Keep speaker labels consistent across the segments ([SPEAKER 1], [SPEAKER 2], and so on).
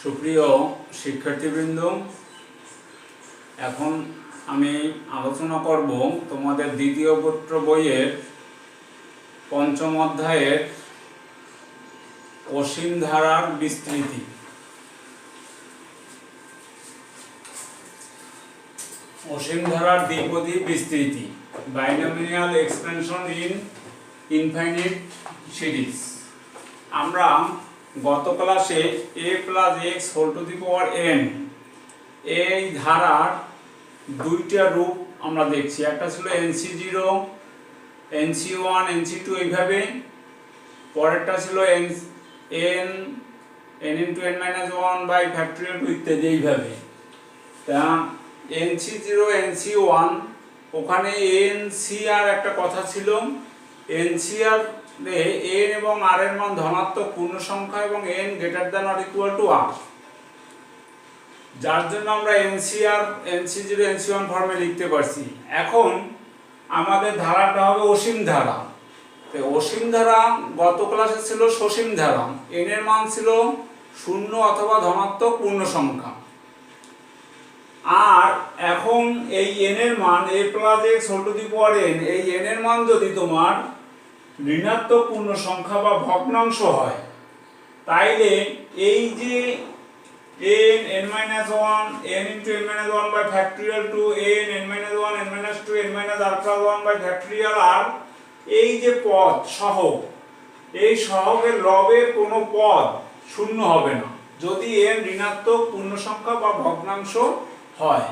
[SPEAKER 1] সুপ্রিয় শিক্ষার্থীবৃন্দ, এখন আমি আলোচনা করব তোমাদের দ্বিতীয় পত্র বইয়ের পঞ্চম অধ্যায়ের অসীম ধারার বিস্তৃতি। অসীম ধারার দ্বিপদী বিস্তৃতি, binomial expansion in infinite series. আমরা গত ক্লাসে a + x whole to the power n এই ধারার দুইটা রূপ আমরা দেখছি। একটা ছিল nc0, nc1, nc2 এইভাবে, পরেরটা ছিল n into n-1 by factorial 2 ইত্যাদি এইভাবে। তা nc0 nc1 ওখানে nc আর একটা কথা ছিল, nc আর n এবং r এর মান ধনাত্মক পূর্ণ সংখ্যা এবং n greater than or equal to r, যার জন্য আমরা nc0 nc1 ফর্মে লিখতে পারছি। এখন আমাদের ধারাটা হবে অসীম ধারা। তো অসীম ধারা গত ক্লাসে ছিল সসীম ধারা, n এর মান ছিল 0 অথবা ধনাত্মক পূর্ণ সংখ্যা। আর এখন এই n এর মান a + x whole to the power n, এই n এর মান যদি তোমার ঋণাত্মক পূর্ণ সংখ্যা বা ভগ্নাংশ হয়, তাইলে এই যে n n-1 n into n-1 by factorial 2 n n-1 n-2 n-r+1 by factorial r, এই যে পদ সহগ, এই সহগের লবের কোনো পদ শূন্য হবে না যদি n ঋণাত্মক পূর্ণ সংখ্যা বা ভগ্নাংশ হয়।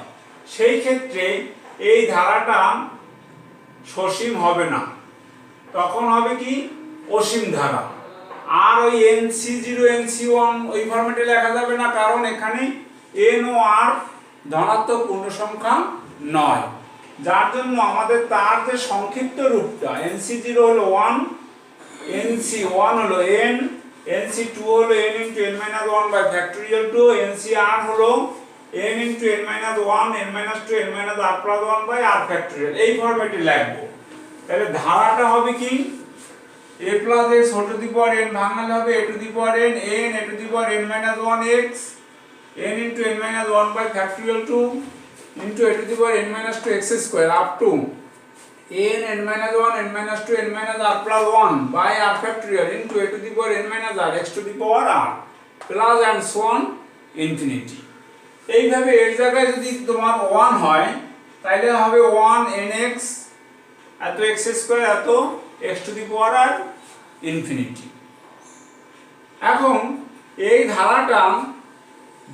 [SPEAKER 1] সেই ক্ষেত্রে এই ধারাটা সসীম হবে না, তখন হবে কি অসীম ধারা। আর ওই nc0 nc1 ওই ফরম্যাটে লেখা যাবে না, কারণ এখানে n ও r ধনাত্মক পূর্ণ সংখ্যা নয়, যার জন্য আমাদের তার যে সংক্ষিপ্ত রূপটা nc0 হলো 1, nc1 হলো n, nc2 হলো n into n-1 by factorial 2, ncr হলো n into n-1 n-2 n-r+1 by r factorial। এই ফরম্যাটে লিখবো। তাহলে ধারাটা হবে কি a + x whole to the power n ভাঙালে হবে a to the power n a to the power n-1x n into n-1 by factorial 2 into a to the power n-2 x square up to n n-1 n-2 n-r+1 by r factorial into a to the power n-r x to the power r plus and so on infinity। এইভাবে এর জায়গায় যদি তোমার 1 হয় তাহলে হবে 1 nx এত x square এত x to the power r infinity. এখন এই ধারাটা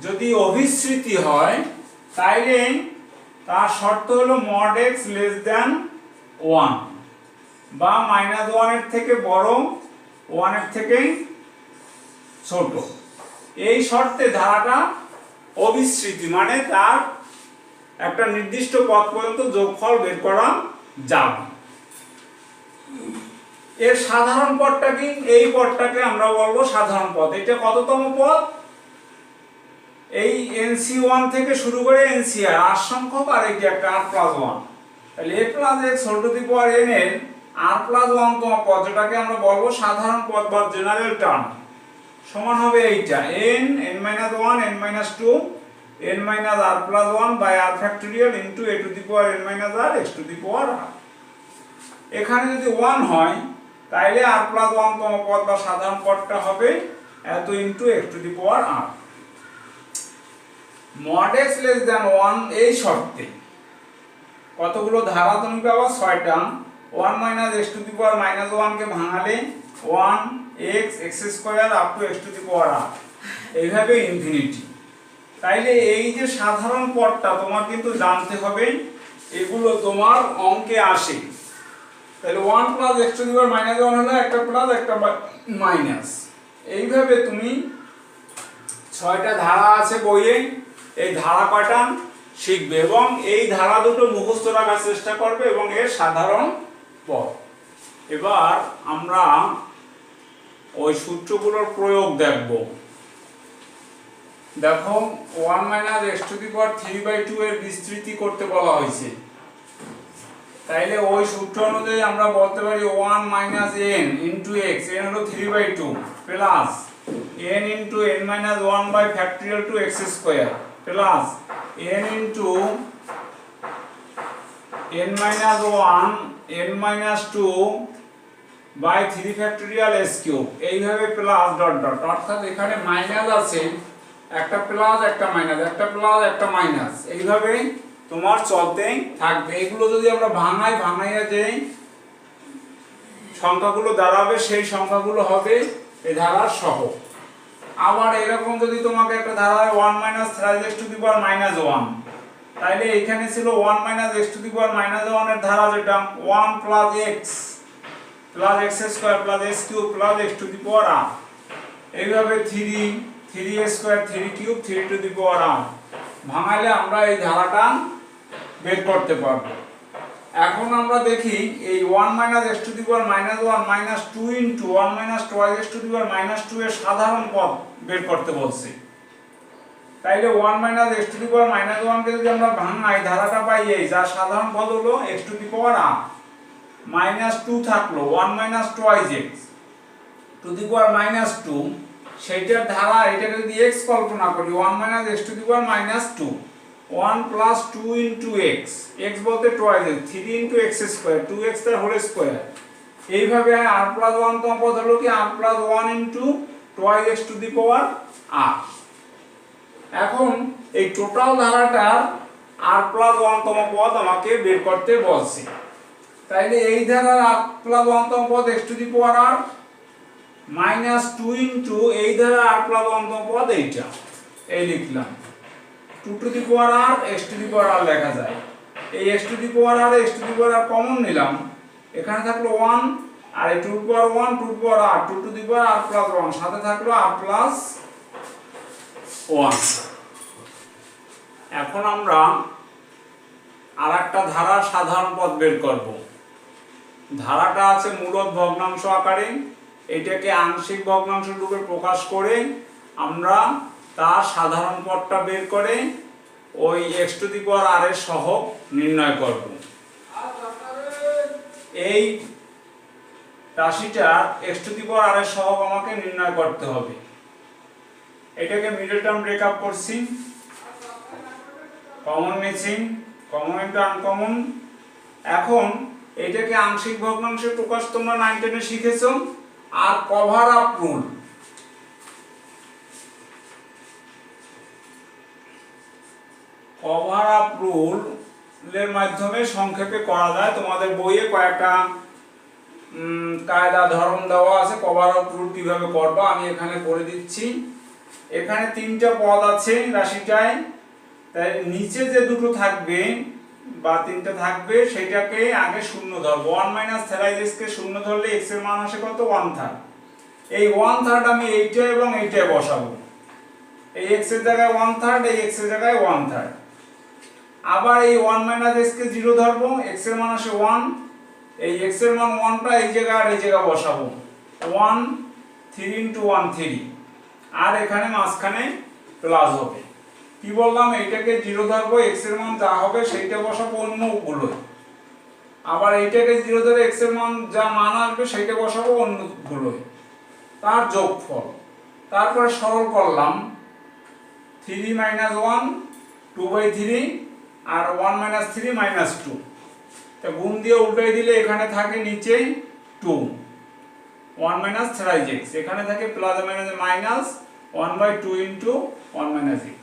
[SPEAKER 1] যদি অভিসৃতি হয় তাইলে তার শর্ত হলো mod x less than 1 বা -1 এর থেকে বড় 1 এর থেকে ছোট। এই শর্তে ধারাটা অভিসৃতি, মানে তার একটা নির্দিষ্ট পদ পর্যন্ত যোগফল বের করা যাবে। এর সাধারণ পদটা কি? এই পদটাকে আমরা বলবো সাধারণ পদ। এটা কততম পদ? এই nc1 থেকে শুরু করে ncr r সংখ্যক, আর এই যে একটা r+1, তাহলে a + x whole to the power n এর r+1 তম পদ, যেটাকে আমরা বলবো সাধারণ পদ বা জেনারেল টার্ম, সমান হবে এইটা n n-1 n-2 n-r+1 by r factorial into a to the power n-r x to the power r। এখানে যদি 1 হয় তাহলে r+1 তম পদ বা সাধারণ পদটা হবে এত into x to the power r। mod x less than 1 এই শর্তে কতগুলো ধারা তুমি পাবা? 6টা। 1 - x to the power -1 কে ভাঙালে 1 x square up to x to the power r, এইভাবে ইনফিনিটি। তাইলে এই যে সাধারণ পদটা তোমার কিন্তু জানতে হবে, এগুলো তোমার অঙ্কে আসে। তাহলে 1 + x to the power -1 হলো একটা প্লাস একটা মাইনাস। এইভাবে তুমি 6টা ধারা আছে বইয়ে, এই ধারা কয়টা শিখবে এবং এই ধারা দুটো মুখস্থ রাখার চেষ্টা করবে এবং এর সাধারণ পদ। এবার আমরা ওই সূত্রগুলোর প্রয়োগ দেখব। দেখো 1 - x to the power 3/2 এর বিস্তৃতি করতে বলা হয়েছে, তাইলে ওই সূত্র অনুযায়ী আমরা বলতে পারি 1 - n into x, n হলো 3/2 plus n into n minus 1 by factorial to x square plus n into n minus 1 n minus 2 by 3 factorial s cube এইভাবে প্লাস ডট ডট, অর্থাৎ এখানে মাইনাস আছে, একটা প্লাস একটা মাইনাস, একটা plus একটা minus, এইভাবে তোমার চলতে থাকবে। এগুলো যদি আমরা ভাঙাইয়া যে সংখ্যাগুলো দাঁড়াবে সেই সংখ্যাগুলো হবে এই ধারার সহগ। আবার এরকম যদি তোমাকে একটা ধারা হয় 1 minus 3x to the power minus 1, তাইলে এখানে ছিল 1 minus x to the power minus 1 এর ধারা যেটা 1 plus x square plus x cube plus x to the power r, এইভাবে 3 square 3 cube 3 to the power r ভাঙাইলে আমরা এই ধারাটা বের করতে পারবো। এখন আমরা দেখি এই 1 minus x to the power minus 1 minus 2 into 1 minus 2x to the power minus 2 এর সাধারণ পদ বের করতে বলছি। তাইলে 1 minus x to the power minus 1 কে যদি আমরা ভাঙাই ধারাটা পাই এই, যার সাধারণ পদ হলো x to the power r, minus 2 থাকলো 1 minus 2x to the power minus 2, সেইটার ধারা এটাকে যদি x কল্পনা করি 1 minus x to the power minus 2, 1 plus 2 into x, x বলতে 2x, 3 into x square, 2x তার হোল স্কয়ার, এইভাবে r plus 1 তম পদ হলো কি r plus 1 into 2x to the power r। এখন এই টোটাল ধারাটার r plus 1 তম পদ আমাকে বের করতে বলছে। তাইলে এই ধারার r plus 1 তম পদ x to the power r minus 2 into এই ধারার r plus 1 তম পদ এইটা, এই লিখলাম 2 to the power r x to the power r লেখা যায়। এই x to the power r x to the power r common নিলাম, এখানে থাকলো 1 আর এই 2 to the power 1 2 to the power r 2 to the power r plus 1, সাথে থাকলো r plus 1। এখন আমরা আরেকটা ধারার সাধারণ পদ বের করব। ধারাটা আছে মূলদ ভগ্নাংশ আকারে, এটাকে আংশিক ভগ্নাংশ রূপে প্রকাশ করে আমরা তার সাধারণ পদটা বের করে ওই x to the power r এর সহগ নির্ণয় করব। এই রাশিটার x to the power r এর সহগ আমাকে নির্ণয় করতে হবে। এটাকে মিডল টার্ম ব্রেকআপ করছি, কমন নিচ্ছি, কমন ইনটু আনকমন। এখন এটাকে আংশিক ভগ্নাংশে প্রকাশ তোমরা 9 10 এ শিখেছো। আর cover up rule, cover up রুলের মাধ্যমে সংক্ষেপে করা যায়। তোমাদের বইয়ে কয়েকটা কায়দা ধরন দেওয়া আছে কভার আপ রুল কিভাবে করবা, আমি এখানে করে দিচ্ছি। এখানে তিনটা পদ আছে রাশিটায়, তাই নিচে যে দুটো থাকবে বা তিনটা থাকবে সেটাকে আগে শূন্য ধরবো। 1 minus 3x কে শূন্য ধরলে x এর মান আসে কত 1/3। এই 1/3 আমি এইটা এবং এইটা বসাবো, এই x এর জায়গায় 1/3, এই x এর জায়গায় 1/3। আবার এই 1 minus x কে 0 ধরবো, x এর মান আসে 1, এই x এর মান 1টা এই জায়গায় আর এই জায়গায় বসাবো, 1 3 into 1 3, আর এখানে মাঝখানে প্লাস হবে। কি বললাম, এইটাকে 0 ধরবো, x এর মান যা হবে সেইটা বসাবো অন্যগুলোয়, আবার এইটাকে 0 ধরে x এর মান যা মান আসবে সেইটা বসাবো অন্যগুলোয়, তার যোগফল। তারপরে সরল করলাম 3 minus 1 2/3 আর 1 minus 3 minus 2, তা গুণ দিয়ে উল্টাই দিলে এখানে থাকে নিচে 2, 1 minus 3x, এখানে থাকে plus minus minus 1/2 into 1 minus x।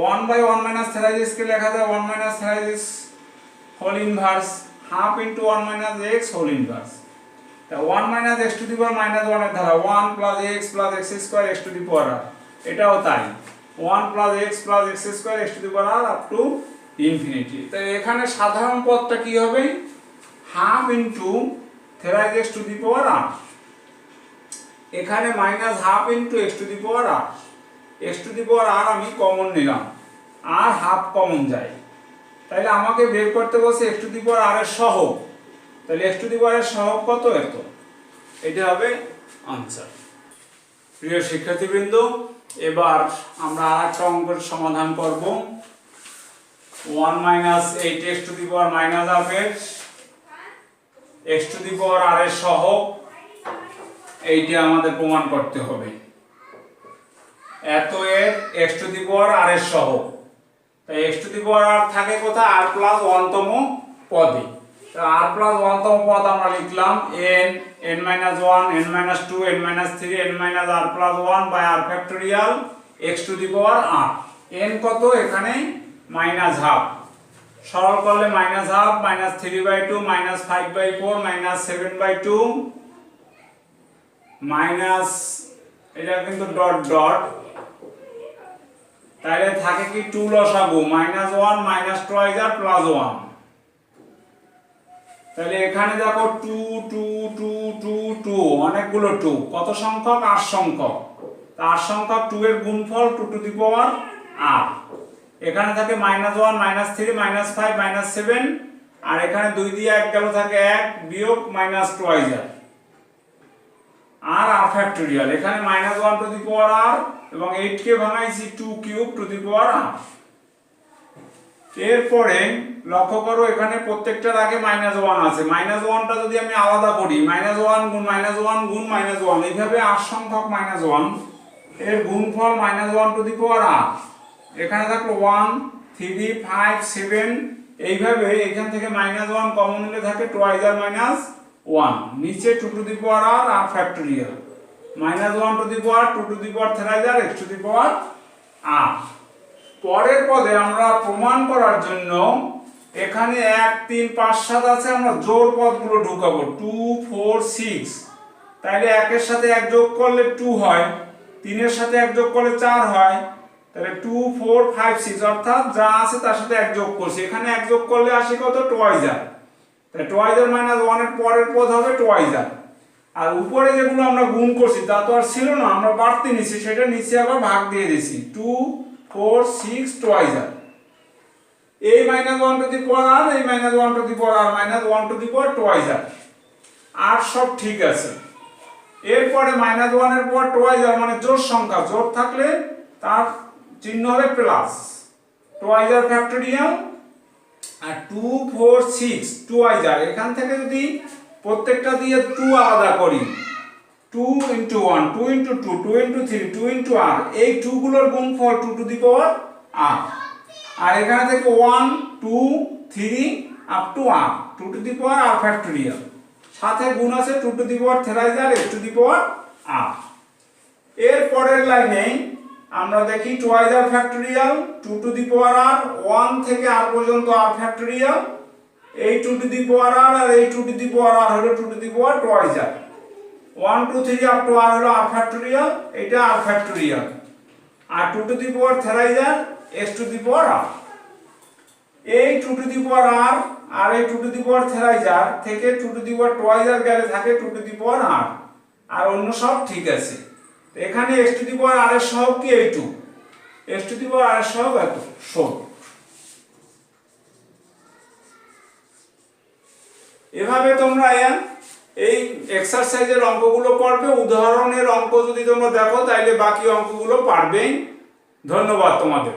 [SPEAKER 1] 1/1 minus 3x কে লেখা যায় 1 minus 3x whole inverse, half into 1 minus x whole inverse. তা 1 minus x to the power minus 1 এর ধারা 1 plus x plus x square x to the power r, এটাও তাই 1 plus x plus x square x to the power r up to infinity। তো এখানে সাধারণ পদটা কি হবে, half into 3x to the power r, এখানে minus half into x to the power r, x to the power r আমি common নিলাম, আর half common যায়, তাহলে আমাকে বের করতে বলছে x to the power r এর সহগ। তাহলে x to the power এর সহগ কত, এত, এটা হবে आंसर। প্রিয় শিক্ষার্থীবৃন্দ, এবার আমরা আরেকটা অঙ্কের সমাধান করব। 1 minus 8x to the power minus half x to the power r এর সহগ, এইটা আমাদের প্রমাণ করতে হবে। এত এর এক্স টু দি পাওয়ার আর এর সহগ। তাই এক্স টু দি পাওয়ার আর থাকে কোথায়? আর প্লাস 1 তম পদে। তো আর প্লাস 1 তম পদ আমরা লিখলাম n n minus 1 n minus 2 n minus 3 n minus r plus 1 by r factorial x to the power r. n কত? এখানে মাইনাস হাফ, সরল করলে minus half, minus 3/2 minus 5/4 minus 7/2 minus, এটা কিন্তু ডট ডট, তাহলে থাকে কি 2 লসাগু minus 1 minus twice r plus 1। তাহলে এখানে দেখো 2 2 2 2 2 অনেকগুলো 2, কত সংখ্যক? 8 সংখ্যক। তা 8 সংখ্যক 2 এর গুণফল 2 টু দি পাওয়ার r। এখানে থাকে মাইনাস 1 মাইনাস 3 মাইনাস 5 মাইনাস 7, আর এখানে 2 দিয়ে 1 গেল, থাকে 1 বিয়োগ minus twice r r factorial. এখানে minus 1 to the power r এবং 8 কে ভাঙাইছি 2 cube two the power r। এরপরে লক্ষ্য করো এখানে প্রত্যেকটার আগে মাইনাস 1 আছে। মাইনাস 1টা যদি আমি আলাদা করি, মাইনাস 1 গুণ মাইনাস 1 গুণ মাইনাস 1, এইভাবে 8 সংখ্যক মাইনাস 1 এর গুণফল minus 1 to the power r। এখানে থাকলো 1 3 5 7, এইভাবে এখান থেকে মাইনাস 1 কমন নিলে থাকে টুয়াইজ আর মাইনাস 1, নিচে 2 to the power r r factorial minus 1 to the power 2 to the power thrice r x to the power r। পরের পদে আমরা প্রমাণ করার জন্য এখানে 1 3 5 7 আছে, আমরা জোড় পদগুলো ঢুকাবো 2 4 6। তাইলে 1 এর সাথে 1 যোগ করলে 2 হয়, 3 এর সাথে 1 যোগ করলে 4 হয়, তাহলে 2 4 5 6 অর্থাৎ যা আছে তার সাথে 1 যোগ করছি। এখানে 1 যোগ করলে আসে কত? টুয়াইজ আর। তাহলে টুয়াইজ আর মাইনাস 1 এর পরের পদ হবে টুয়াইজ আর। আর উপরে যেগুলো আমরা গুণ করছি তা তো আর ছিল না, আমরা বাড়তি নিছি, সেটা নিচে আবার ভাগ দিয়ে দিছি 2 4 6 টুয়াইজ আর। এই minus 1 to the power r, এই minus 1 to the power r, minus 1 to the power twice r. আর সব ঠিক আছে। এরপরে মাইনাস 1 এর পর টুয়াইজ আর মানে জোড় সংখ্যা, জোড় থাকলে তার চিহ্ন হবে প্লাস, টুয়াইজ আর ফ্যাক্টোরিয়াল। আর 2 4 6 টুয়াইজ আর, এখান থেকে যদি প্রত্যেকটা দিয়ে 2 আলাদা করি, 2 into 1 2 into 2 2 into 3 2 into r, এই 2 গুলোর গুণফল 2 টু দি পাওয়ার r। আর এখানে থেকে 1 2 3 up to r 2 to the power r factorial, সাথে গুণ আছে 2 to the power thrice r x to the power r। এর পরের লাইনে আমরা দেখি twice r factorial 2 to the power r, 1 থেকে r পর্যন্ত r ফ্যাক্টোরিয়াল, এই 2 টু দি পাওয়ার r আর এই 2 টু দি পাওয়ার r হলো 2 to the power twice r. 1 2 3 up to r হলো r ফ্যাক্টোরিয়াল, এটা r ফ্যাক্টোরিয়াল, আর 2 to the power thrice r x to the power r। এই 2 to the power r আর এই 2 to the power thrice আর থেকে 2 to the power twice আর গেলে থাকে 2 to the power r, আর অন্য সব ঠিক আছে। তো এখানে x to the power r এর সহগ কি? এই 2, x to the power r এর সহগ এত। শোন, এভাবে তোমরা এই এক্সারসাইজের অঙ্কগুলো করবে। উদাহরণের অঙ্ক যদি তোমরা দেখো তাহলে বাকি অঙ্কগুলো পারবেই। ধন্যবাদ তোমাদের।